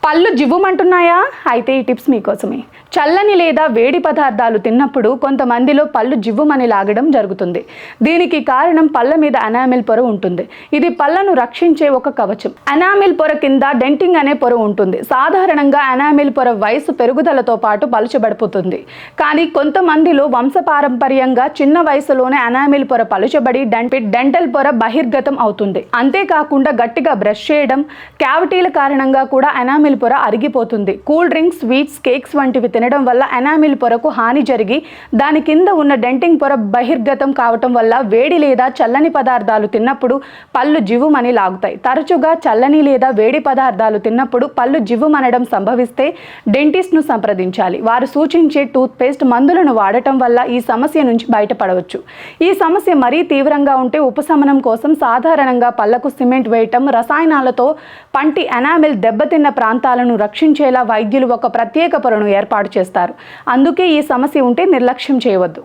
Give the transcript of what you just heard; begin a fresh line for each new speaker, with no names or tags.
పళ్ళు జివ్వుమంటున్నాయా? అయితే ఈ టిప్స్ మీకోసమే. చల్లని లేదా వేడి పదార్థాలు తిన్నప్పుడు కొంతమందిలో పళ్ళు జివ్వుమని లాగడం జరుగుతుంది. దీనికి కారణం పళ్ళ మీద ఎనామిల్ పొర ఉంటుంది. ఇది పళ్ళను రక్షించే ఒక కవచం. ఎనామిల్ పొర కింద డెంటింగ్ అనే పొర ఉంటుంది. సాధారణంగా ఎనామిల్ పొర వయసు పెరుగుదలతో పాటు పలుచబడిపోతుంది. కానీ కొంతమందిలో వంశపారంపర్యంగా చిన్న వయసులోనే ఎనామిల్ పొర పలుచబడి డెంటల్ పొర బహిర్గతం అవుతుంది. అంతేకాకుండా గట్టిగా బ్రష్ చేయడం, క్యావిటీల కారణంగా కూడా ఎనామిల్ పొర అరిగిపోతుంది. కూల్ డ్రింక్స్, స్వీట్స్, కేక్స్ వంటివి తినడం వల్ల ఎనామిల్ పొరకు హాని జరిగి దాని కింద ఉన్న డెంటింగ్ పొర బహిర్గతం కావటం వల్ల వేడి లేదా చల్లని పదార్థాలు తిన్నప్పుడు పళ్ళు జివ్వుమని లాగుతాయి. తరచుగా చల్లని లేదా వేడి పదార్థాలు తిన్నప్పుడు పళ్ళు జివ్వుమనడం సంభవిస్తే డెంటిస్ట్ను సంప్రదించాలి. వారు సూచించే టూత్పేస్ట్, మందులను వాడటం వల్ల ఈ సమస్య నుంచి బయటపడవచ్చు. ఈ సమస్య మరీ తీవ్రంగా ఉంటే ఉపశమనం కోసం సాధారణంగా పళ్లకు సిమెంట్ వేయటం, రసాయనాలతో పంటి ఎనామిల్ దెబ్బతిన్న ప్రాంతాలను రక్షించేలా వైద్యులు ఒక ప్రత్యేక పొరను ఏర్పాటు చేస్తారు. అందుకే ఈ సమస్య ఉంటే నిర్లక్ష్యం చేయవద్దు.